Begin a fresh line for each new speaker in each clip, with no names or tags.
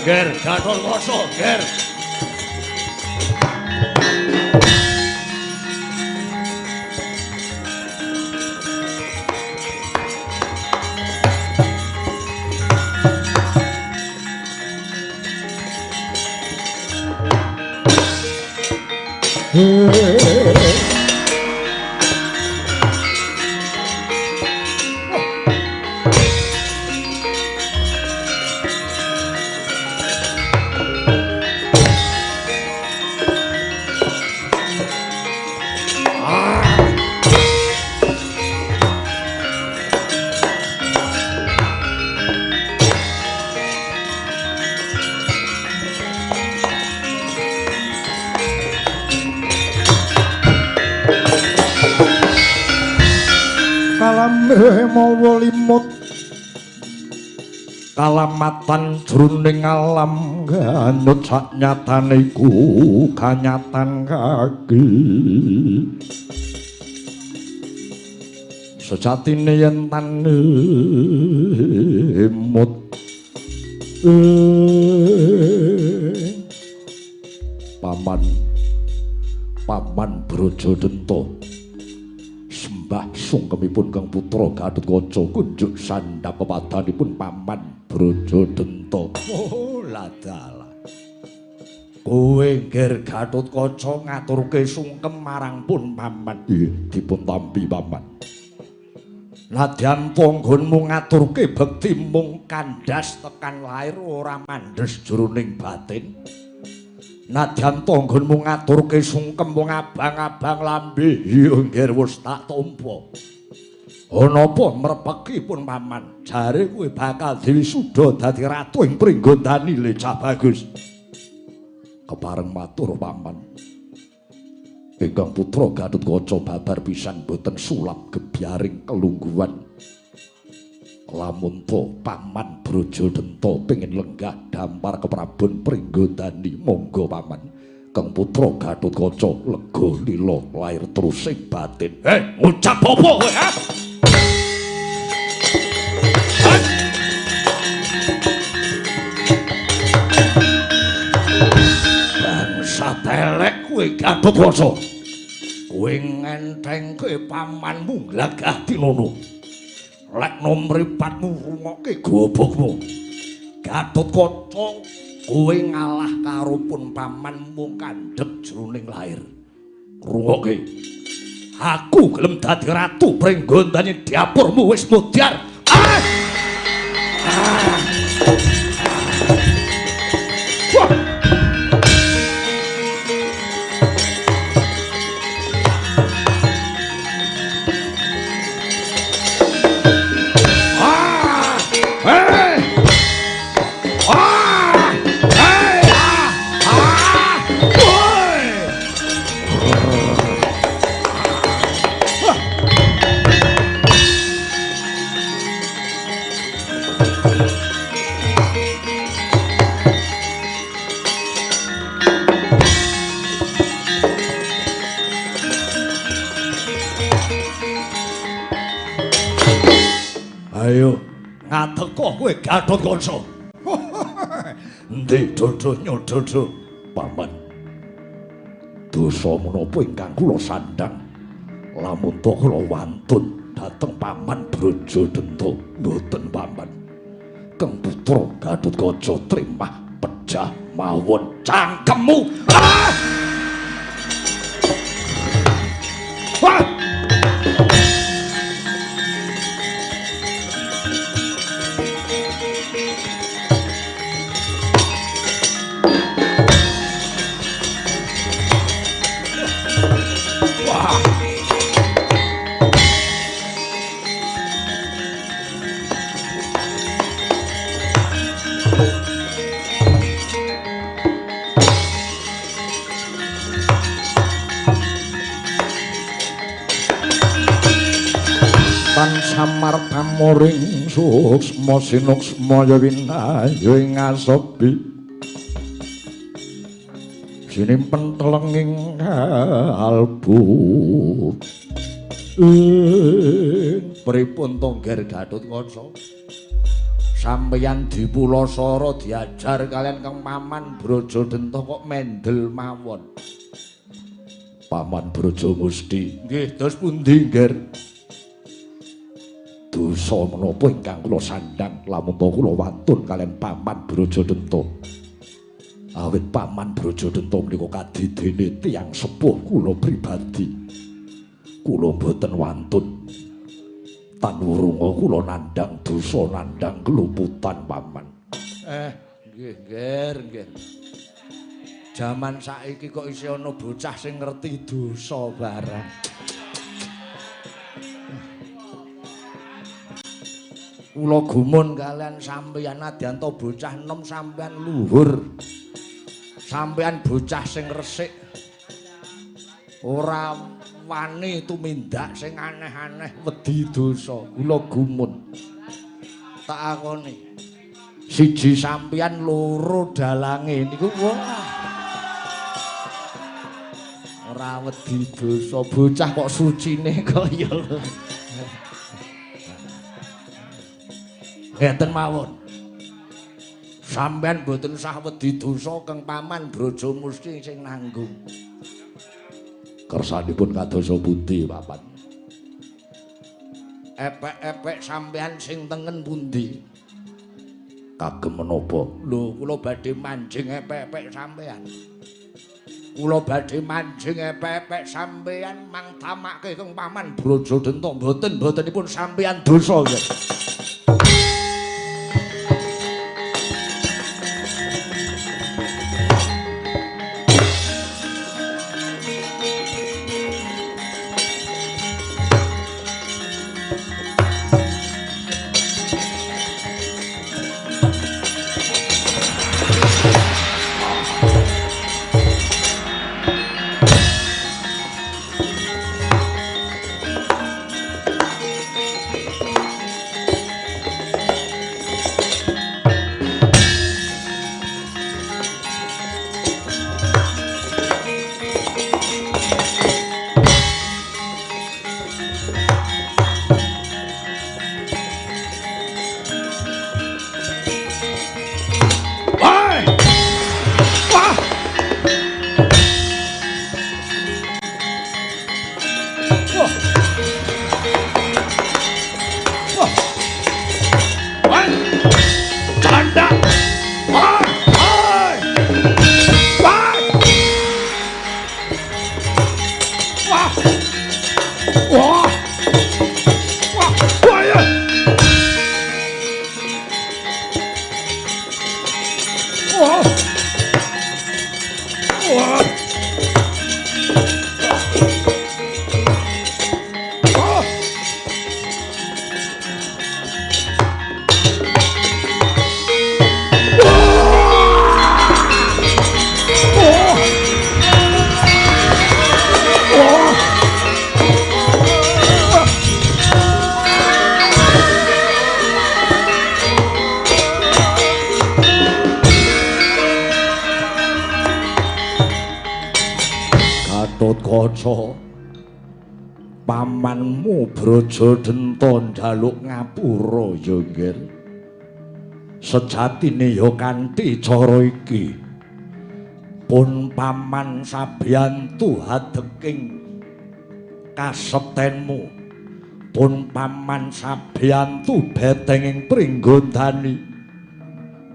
Ger, Gatot Kaca, Ger.
mawa limut kalamatan jroning alam ganyut saknyatane iku kanyatan kaki sejatine yen tan limut paman Brajadenta sembah sungkemipun Kang Putra Gatotkaca kunjuk sandhap pepadanipun paman Brajadenta. Oh ladala kowe Ger Gatotkaca ngaturke sungkem marang pun paman dipun tampi paman. Nadyan panggonmu ngaturke bekti mung kandhas tekan lair ora mandhes jroning batin. Nadyan tanggonmu ngaturke sungkem wong abang-abang lambe ya nggih wis tak tampa. Ana apa mrepeki pun paman? Jare kowe bakal diwisuda dadi ratu ing Pringgondani le Cah Bagus. Kepareng matur paman. Ingkang putra Gatotkaca babar pisan boten sulap gebyaring kelungguhan. Lamun to paman Brajadenta pengin lenggah dampar keprabon Pringgondani monggo paman. Kang putra Gatotkaca lega lila lair terus ing batin. Ngucap apa kowe ha? Bangsa telek kowe Gatotkaca. Kowe ngentengke pamanmu glagah tinono. Lek nomripatmu rungokke gobokmu. Gatotkaca kowe ngalah karo pun pamanmu kandhek jroning lair. Rungokke. Aku gelem dadi ratu Pringgondani dapurmu wis mudyar. Ayo ngateko kowe Gatotkaca. Endi dodo nyododo paman. Dosa menapa ingkang kula sandhang. Lamun to kula wantun dhateng paman Brajadenta mboten paman. Kang putra Gatotkaca trimah pejah mawon cangkemmu. samar pamoring suksma sinuksma ya winayu ing asobi sinimpen telenging albu pripun Tongger Gatotkaca sampeyan dipulasara diajar kalian Kang Paman Brajadenta kok mendel mawon. Paman Braja Musti nggih dos pundi Nger? Dosa menapa ingkang kula sandhang lamun ta kula wantun kalian Paman Brajadenta. Awit Paman Brajadenta menika kadidene tiyang sepuh kula pribadi. Kula boten wantun tanurunga kula nandhang dosa nandhang keluputan Paman. Nggih, Nger, nggih. Jaman saiki kok isih ana bocah sing ngerti dosa barang. Kula gumun kalian sampeyan nadyan to bocah enom sampeyan luhur. Sampeyan bocah sing resik. Ora wani tumindak sing aneh-aneh wedi dosa. Kula gumun. Tak akoni. Siji sampeyan loro dalange niku wah. Ora wedi dosa bocah kok sucine kaya ngeten mawon. Sampeyan boten sah wedi dosa Kang Paman Braja Musti sing nanggung. Kersanipun kadosa pundi, Paman? Epek-epek sampeyan sing tengen pundi? Kagem menapa? Lho, kula badhe manjing epek-epek sampeyan. Kula badhe manjing epek-epek sampeyan mangtamake Kang Paman Brajadenta botenipun sampeyan dosa nggih. Gatotkaca pamanmu Brajadenta njaluk ngapura ya Nger. Sejatine ya kanthi cara iki pun paman sabiyantu hadeking kasektenmu pun paman sabiyantu betenging pringgondani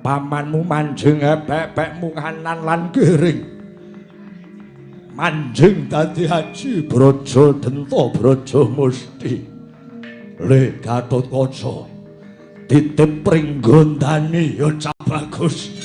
pamanmu manjing epek-epek munganan lan giring manjing dadi Haji Brajadenta Braja Musti. Le Gatotkaca titip pringgondani ya cah bagus.